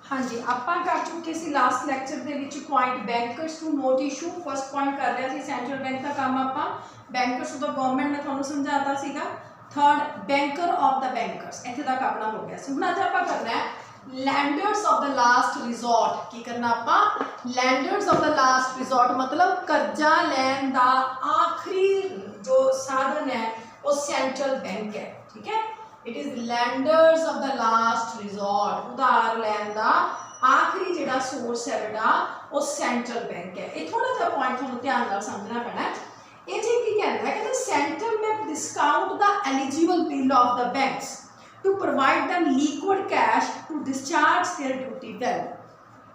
हाँ जी, ਆਪਾਂ कर चुके सी लास्ट लैक्चर ਦੇ ਵਿੱਚ point bankers to note issue first point कर रहा सी सेंट्रल बैंक का काम ਆਪਾਂ बैंकर्स टू द गवर्नमेंट मैं ਤੁਹਾਨੂੰ समझाता ਸੀਗਾ third banker of the bankers ਇੱਥੇ तक अपना हो गया ਸੀ। ਹੁਣ ਅੱਜ ਆਪਾਂ करना है landers of the last resort. की करना ਆਪਾਂ landers of the last resort मतलब कर्जा लैन दा आखिरी जो साधन है वो सेंट्रल बैंक है। ठीक है, it is landers of the last resort. उधार लैन दा आखिरी जिहड़ा सोर्स है बेटा वो सेंट्रल बैंक है। ये थोड़ा सा पॉइंट तुहानूं ध्यान नाल समझना पैना है। ये जी की कहता है कि central bank discount the eligible bill of the banks to provide them liquid cash to discharge their duty well.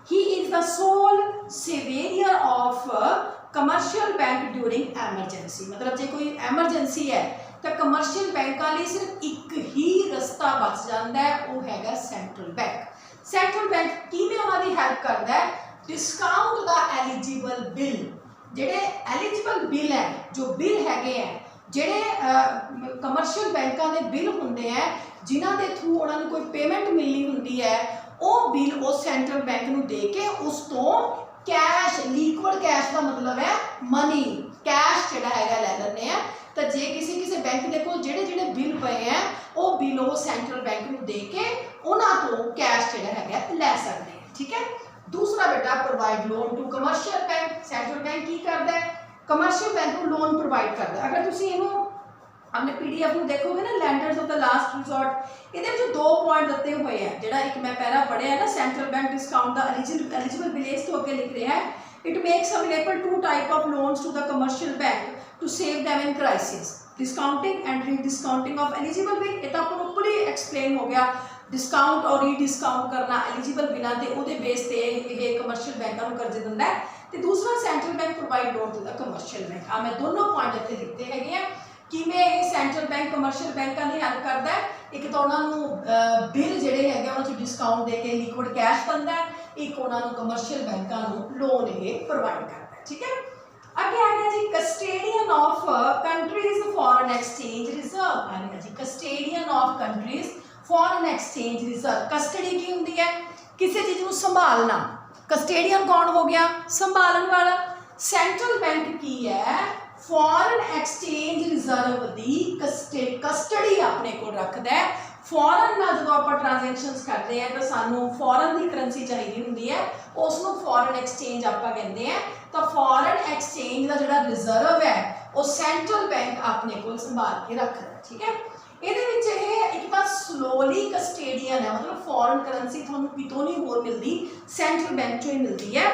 He is the sole savior of commercial bank during emergency. मतलब जे कोई emergency है तो commercial बैंक वाली सिर्फ एक ही रास्ता बच जाता है, वो हैगा सेंट्रल बैंक। सेंट्रल बैंक किवें उन्हां दी हेल्प करता है? Discount the eligible bill. जेडे एलिजिबल बिल है, जो बिल हैगे हैं जेडे कमर्शियल बैंकों के बिल होंदे हैं जिन्हां दे थ्रू उन्होंने कोई पेमेंट मिलनी होंदी है, वो बिल वो सेंट्रल बैंक नूं दे के उस तो कैश लिक्विड कैश का मतलब है मनी कैश जिहड़ा हैगा लै लैंदे हैं। तो जे किसी किसी बैंक के कोल जिहड़े जिहड़े बिल पे हैं वो बिल वो सेंट्रल बैंक नूं दे के उन्हां तो कैश जिहड़ा हैगा लै सकदे हैं। ठीक है, दूसरा बेटा provide loan to commercial bank. Central bank की करता है? कमर्शियल बैंक को लोन प्रोवाइड करता है। अगर तुम इनू अपने PDF में देखोगे ना landers of the last resort, ये जो दो पॉइंट दिते हुए हैं, जो एक मैं पहला पढ़िया है ना central bank discount the eligible bills तो अगे लिख रहे हैं it makes available to type of loans to the commercial bank to save them in crisis, discounting and rediscounting of eligible bill. ये तो आपको ऊपर ही एक्सप्लेन हो गया। डिस्काउंट और रीडिस्काउंट करना एलिजिबल बिलों के उहदे बेस पे ये कमर्शियल बैंकों को कर्जे दिंदा है। तो दूसरा central bank provide loan to the commercial bank. मैं दोनों पॉइंट इत्थे लिखते हैं कि मैं सेंट्रल बैंक कमर्शियल बैंकों की हेल्प करता है। एक तो उन्होंने बिल जोड़े है उन्होंने डिस्काउंट दे के लिक्विड कैश बनता है, एक उन्होंने कमर्शियल बैंकों को लोन ये प्रोवाइड करता है। ठीक है, अगे आ गया जी custodian of countries foreign exchange reserve. आ गया जी custodian of countries foreign exchange reserve. Custody की होंगी है? किसी चीज़ को संभालना। कस्टेडियन कौन हो गया? संभालन वाला। सेंट्रल बैंक की है? फॉरेन एक्सचेंज रिजर्व की कस्टडी अपने को रखता है। फॉरन में जो आप ट्रांजैक्शंस करते हैं तो सानू फॉरन की करंसी चाहिए होंगी है, उसको फॉरेन एक्सचेंज आप कहते हैं। तो फॉरेन एक्सचेंज का जो रिजर्व है वो सेंट्रल बैंक अपने को संभाल के रखता है। ठीक है, ये एक बार स्लोली कस्टेडियन है, मतलब फॉरेन करंसी थोड़ा कितों नहीं होर मिलती, सेंट्रल बैंक चो ही मिलती है।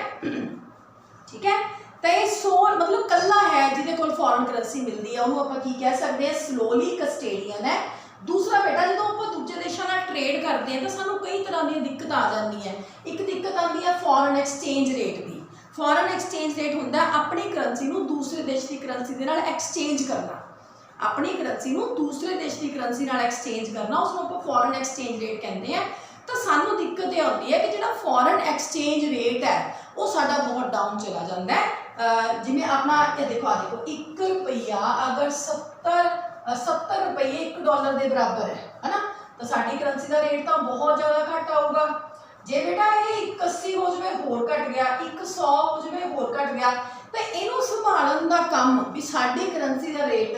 ठीक है, तो ये सोल मतलब कला है जिहदे कोल फॉरेन करंसी मिलती है उन्होंने आप की कह सकते हैं स्लोली कस्टेडियन है। दूसरा बेटा जो आप दूजे देशों नाल ट्रेड करते हैं तो सानू कई तरह की दिक्कत आ जाती है। एक दिक्कत आती है फॉरेन एक्सचेंज रेट की। फॉरेन एक्सचेंज रेट होंदा अपनी करंसी नूं दूसरे देश की करंसी दे नाल एक्सचेंज करना, अपनी करंसी नूं दूसरे देश की करंसी नाल एक्सचेंज करना, उसको आप फॉरेन एक्सचेंज रेट कहते हैं। तो सानू दिक्कत यह होती है कि जो फॉरेन एक्सचेंज रेट है वो साडा बहुत डाउन चला जाता है। जिमें अपना ये देखो देखो 1 रुपया अगर 70 रुपये $1 के बराबर है ना, तो साडी करंसी का रेट तो बहुत ज़्यादा घट आऊगा। जे बेटा ये 180 हो जाए होर घट गया, 100 हो जाए होर घट गया, तो इनू संभालन का काम भी साडी करंसी का रेट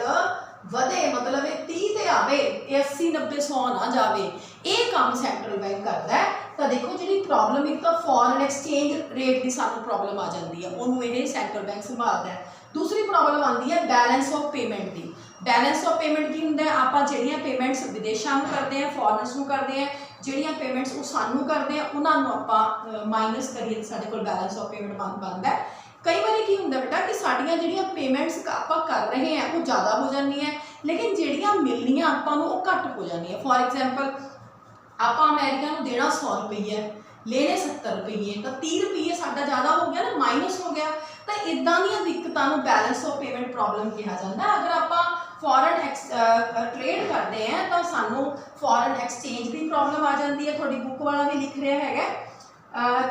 वधे, मतलब ये 30 ते आवे, 80 90 100 ना जाए, ये काम सेंट्रल बैंक करता है। तो देखो जी प्रॉब्लम एक तो फॉरेन एक्सचेंज रेट की सानू प्रॉब्लम आ जाती है, उन्होंने ये सेंट्रल बैंक संभालता है। दूसरी प्रॉब्लम आती है बैलेंस ऑफ पेमेंट की। बैलेंस ऑफ पेमेंट की होंगे आप जिहड़ियां पेमेंट्स विदेशों में करते हैं, फॉरनर्स को करते हैं, जिहड़ियां पेमेंट्स वो सानू करते हैं उन्होंने आप माइनस करिए साडे कोल बैलेंस ऑफ पेमेंट बनता है। कई बार की होंगे बेटा कि साड़ियाँ जिहड़ियां पेमेंट्स आप कर रहे हैं वो ज़्यादा हो जाती हैं, लेकिन जिहड़ियां मिलनियां आपां नूं वो घट हो जाती हैं। फॉर एग्जाम्पल आप अमेरिका को देना 100 रुपये, लेने 70 रुपये, तो 30 रुपये साडा ज़्यादा हो गया ना, माइनस हो गया। तो इदां दी दिक्कतों को बैलेंस ऑफ पेमेंट प्रॉब्लम कहा जाता है। अगर आप फॉरेन ट्रेड करते हैं तो सानू फॉरेन एक्सचेंज की प्रॉब्लम आ जाती है। थोड़ी बुक वाला भी लिख रहा है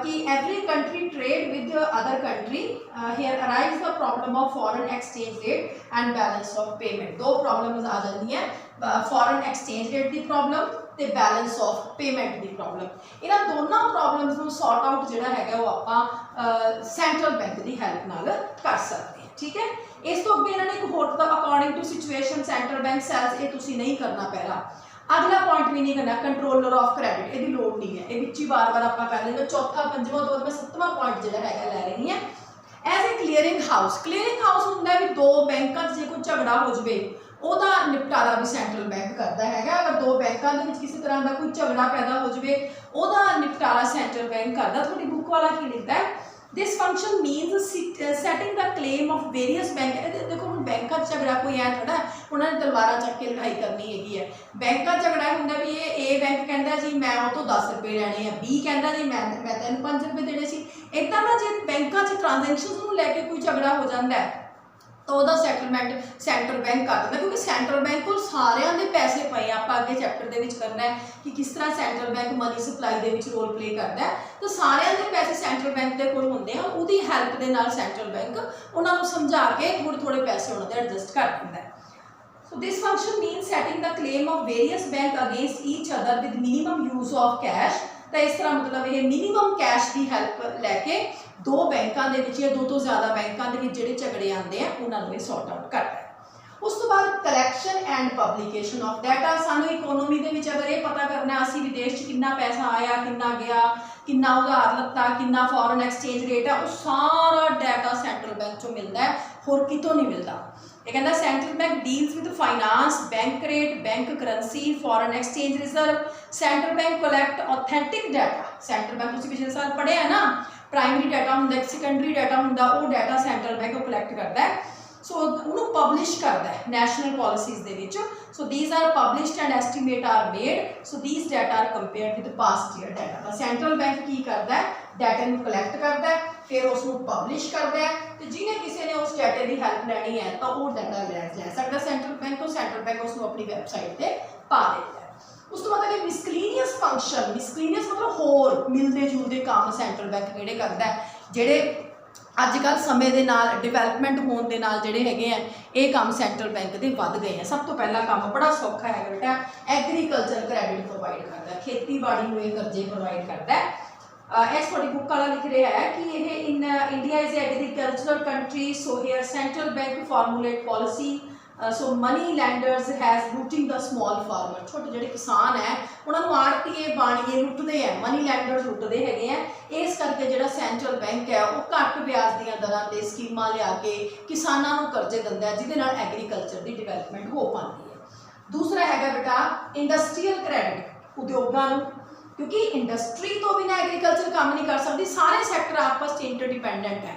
कि every country trade with other country here arrives the problem of foreign exchange rate and balance of payment. दो प्रॉब्लम्स आ जाती हैं, फॉरेन एक्सचेंज रेट की प्रॉब्लम ਤੇ balance of payment the problem. ਇਹਨਾਂ ਦੋਨਾਂ ਪ੍ਰੋਬਲਮਸ ਨੂੰ ਸੌਰਟ ਆਊਟ ਜਿਹੜਾ ਹੈਗਾ ਉਹ ਆਪਾਂ ਸੈਂਟਰਲ ਬੈਂਕ ਦੀ ਹੈਲਪ ਨਾਲ ਕਰ ਸਕਦੇ ਹਾਂ। ਠੀਕ ਹੈ, ਇਸ ਤੋਂ ਅੱਗੇ ਇਹਨਾਂ ਨੇ ਇੱਕ ਹੋਰ ਤਾਂ according to situation central bank sells, ਇਹ ਤੁਸੀਂ ਨਹੀਂ ਕਰਨਾ ਪੈਣਾ। अगला पॉइंट भी नहीं करना कंट्रोलर ऑफ क्रेडिट, ये लोड़ नहीं है, ये विच ही बार बार आप कर लेंगे। चौथा पंजवां तो मैं 7वां पॉइंट जो है लै रही है as a clearing house. Clearing house होंगे भी दो बैंकों से कोई झगड़ा हो जाए ਉਹਦਾ ਨਿਪਟਾਰਾ भी सेंट्रल बैंक करता है। अगर दो बैंकों के किसी तरह का कोई झगड़ा पैदा हो जाए ਉਹਦਾ निपटारा सेंट्रल बैंक करता। थोड़ी बुक वाला की लिखता है this function means setting the claim of various bank. देखो हम बैंकों झगड़ा कोई है थोड़ा उन्होंने तलवारा चक के लड़ाई करनी हैगी है। बैंक झगड़ा होंगे भी ये ए बैंक कहता जी मैं वो तो 10 रुपये लैने हैं, बी कहता जी मैं तेन 5 रुपये देने सी। इदा ना जो बैंकों ट्रांजेक्शन लैके कोई झगड़ा हो जाता है तो वह सैटलमेंट सेंट्रल बैंक कर देता, क्योंकि सेंट्रल बैंक को सारिਆਂ ਦੇ पैसे पे आप अगे चैप्टर के करना है कि किस तरह सेंट्रल बैंक मनी सप्लाई के रोल प्ले करता है। तो सारिਆਂ ਦੇ पैसे सेंट्रल बैंक के कोल होंगे हैं, उसकी हैल्प के नाल सेंट्रल बैंक उन्होंने समझा के थोड़े थोड़े पैसे उन्होंने एडजस्ट कर देता है। So this function mean setting the claim of various bank against each other with minimum use of cash. तो इस तरह मतलब ये मिनिमम कैश की हैल्प लैके दो बैंकों के या दो तो ज़्यादा बैंकों के जोड़े झगड़े आते हैं उन्होंने सॉर्ट आउट करता है। उस तो बाद collection and publication of data. सानू इकोनॉमी के अगर ये पता करना असी विदेश कितना पैसा आया, कितना गया, कितना उधार लत्ता, कितना फॉरन एक्सचेंज रेट है, वो सारा डाटा सेंट्रल बैंक चो मिलता है, होर कितों नहीं मिलता। ये कहता central bank deals with finance, bank rate, bank currency, foreign exchange reserve. Central bank collect authentic data. Central bank तुसीं पिछले साल पढ़े है ना, प्राइमरी डाटा होंगे, सेकेंडरी डाटा होंगे, वो डाटा सेंट्रल बैंक कलैक्ट करता है। सो उन्होंने पब्लिश करता है नैशनल पॉलिसीज़ दे विच। So these are published and estimate are made. So these data are compared with past year data. तो सेंट्रल बैंक की करता है, डाटा को कलैक्ट करता है, फिर उसको पब्लिश करता है। तो जिन्हें किसी ने उस डाटे की हैल्प लैनी है तो वो डाटा लै सकता सेंट्रल बैंक तो सेंट्रल बैंक उसको अपनी वैबसाइट पर पा देता है। उस तो मतलब मिसकलीनियस फंक्शन, मिसकलीनियस मतलब होर मिलते जुलते काम सेंट्रल बैंक किहड़े करता है, जिहड़े अजकल समय के नाल डिवेलपमेंट होने के नाल जिहड़े हैगे हैं ये काम सेंट्रल बैंक के वध गए हैं। सब तो पहला काम बड़ा सौखा है बेटा, एग्रीकल्चर क्रेडिट प्रोवाइड करता है, खेतीबाड़ी में कर्जे प्रोवाइड करता है। इस थोड़ी बुक वाला लिख रहा है कि ये in India is agricultural country, so here central bank formulate policy. So money lenders has looting the small farmer. छोटे जोड़े किसान है उन्होंने आड़तीए बाणीए लुटते हैं, मनी लैंडर्स लुटते हैं। इस करके जो सेंट्रल बैंक है वो घट ब्याज दी दरां ते स्कीमां लिया के किसानों को करजे दिंदा है, जिहदे नाल एग्रीकल्चर की डिवेलपमेंट हो पाती है। दूसरा है बेटा इंडस्ट्रीयल क्रेडिट, उद्योगां नूं, क्योंकि इंडस्ट्री तो बिना एग्रीकल्चर काम नहीं कर सकती। सारे सैक्टर आपस में इंटरडिपेंडेंट है।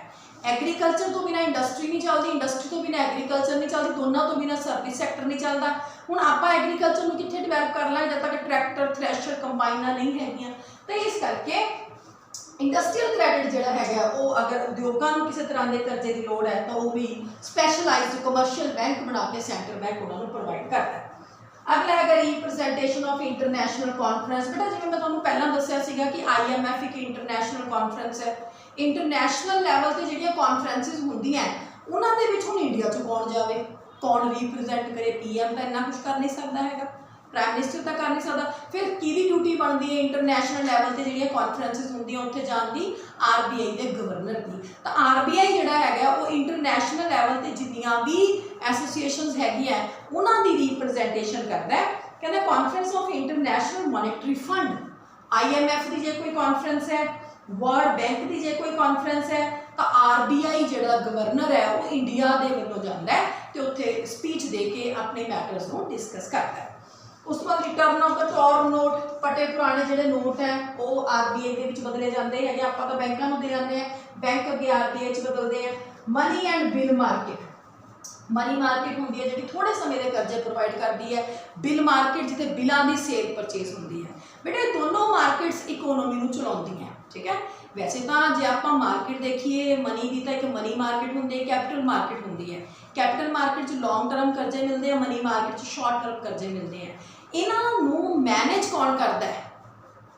एग्रीकल्चर तो बिना इंडस्ट्री नहीं चलती, इंडस्ट्री तो बिना एग्रीकल्चर नहीं चलती, दोनों तो बिना सर्विस सैक्टर नहीं चलता। हुण आपां एग्रीकल्चर में कित्थे डिवेलप कर लांगे जब तक ट्रैक्टर थ्रैशर कंबाइनां नहीं हैगियां। तो इस करके इंडस्ट्रीयल क्रेडिट जिहड़ा हैगा वो अगर उद्योगां नूं किसी तरह के कर्जे की लोड़ है तो वो भी स्पैशलाइज्ड कमर्शियल बैंक बना के सेंट्रल बैंक उन्होंने प्रोवाइड करता है। अगला है रिप्रजेंटेशन ऑफ इंटरनेशनल कॉन्फ्रेंस। बेटा जिवें मैं तुहानूं पहलां दस्सिया सीगा कि IMF एक इंटरनेशनल कॉन्फ्रेंस है। इंटरनेशनल लैवल पर जिहड़ियां कॉन्फ्रेंसिस होंदियां उन्हां दे विच हुण इंडिया चों कौन जावे, कौन रिप्रजेंट करे। PM तो इन्ना कुछ कर नहीं सकता है, प्राइम मिनिस्टर तो कर नहीं सकता। फिर किहदी ड्यूटी बनती है इंटरनेशनल लैवल पर जिहड़ियां कॉन्फ्रेंसिस होंदियां उत्थे जाण दी, RBI के गवर्नर की। तो RBI जिहड़ा हैगा वो इंटरनेशनल लैवल पर जिन्नियां भी एसोसीएशनस हैगियां उन्हां दी रिप्रजेंटेशन करता है। कहता conference of international monetary fund, IMF की जो कोई कॉन्फ्रेंस है, वर्ल्ड बैंक की जो कोई कॉन्फ्रेंस है, तो RBI जिहड़ा गवर्नर है वो इंडिया के वल्लों जाता है तो उत्थे स्पीच दे के अपने मैटर्स को डिस्कस करता है। उस बाद return of the torn note, पटे पुराने जोड़े नोट हैं वो RBI के बदले जाते हैं, आप तो बैंकों को दे जाते हैं, बैंक अगे RBI बदलते हैं। Money and bill market, money market होंगी है जी थोड़े समय के कर्जे प्रोवाइड करती है। बिल मार्केट जिते बिलों की सेल परचेज होंगी है। बेटे दोनों मार्केट्स इकोनॉमी को चलाती हैं, ठीक है। वैसे तो जो आप मार्केट देखिए मनी की तो एक मनी मार्केट होंगी है, कैपिटल मार्केट होंगी है। कैपिटल मार्केट लॉन्ग टर्म कर्जे मिलते हैं, मनी मार्केट शॉर्ट टर्म कर्जे मिलते हैं। इन्हों मैनेज कौन करता है,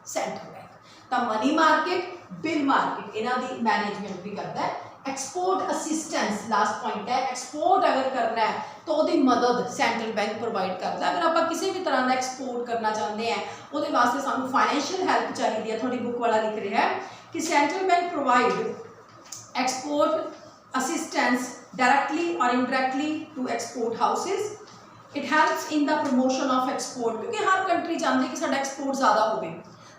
सेंट्रल बैंक। तो मनी मार्केट बिल मार्केट इन्हों की मैनेजमेंट भी करता है एक्सपोर्ट असिस्टेंस लास्ट पॉइंट है, एक्सपोर्ट अगर करना है तो ਉਹਦੀ मदद सेंट्रल बैंक प्रोवाइड करता है। अगर आप किसी भी तरह का एक्सपोर्ट करना चाहते हैं ਉਹਦੇ वास्ते सानू फाइनेंशियल हैल्प चाहिए है। थोड़ी बुक वाला लिख रहा है कि central bank provide export assistance directly और indirectly to export houses. It helps in the promotion of export, क्योंकि हर कंट्री चाहती है कि साडा एक्सपोर्ट ज़्यादा हो,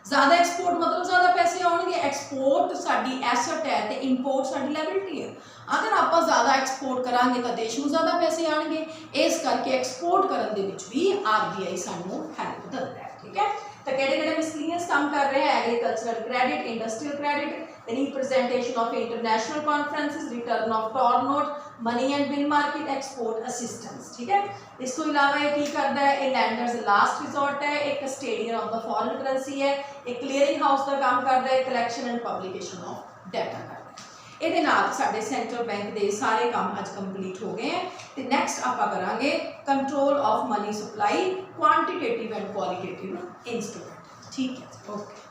ज़्यादा एक्सपोर्ट मतलब ज़्यादा पैसे आउणगे। एक्सपोर्ट साडी एसट है तो इंपोर्ट साडी लायबिलिटी है। अगर आप ज़्यादा एक्सपोर्ट करांगे तो देश में ज़्यादा पैसे आएंगे, इस करके एक्सपोर्ट करने दे विच भी RBI सानू हैल्प करता है। ठीक है, तो किहड़े मिसलीनियस काम कर रहे हैं, agricultural credit, industrial credit, representation of international conferences, return of torn note, money and bill market, export assistance. ठीक है, इस तो इलावा ये की करता है, ये लैंडर्स लास्ट रिजॉर्ट है, एक कस्टेडियन ऑफ द फॉरेन करेंसी है, एक क्लीयरिंग हाउस का काम करता है, collection and publication of data करता है। ਇਹਦੇ ਨਾਲ ਸਾਡੇ ਸੈਂਟਰਲ ਬੈਂਕ ਦੇ ਸਾਰੇ ਕੰਮ ਅੱਜ ਕੰਪਲੀਟ ਹੋ ਗਏ ਹੈ। ਤੇ ਨੈਕਸਟ ਆਪਾਂ ਕਰਾਂਗੇ control of money supply, quantitative and qualitative instrument. ਠੀਕ ਹੈ, ਓਕੇ।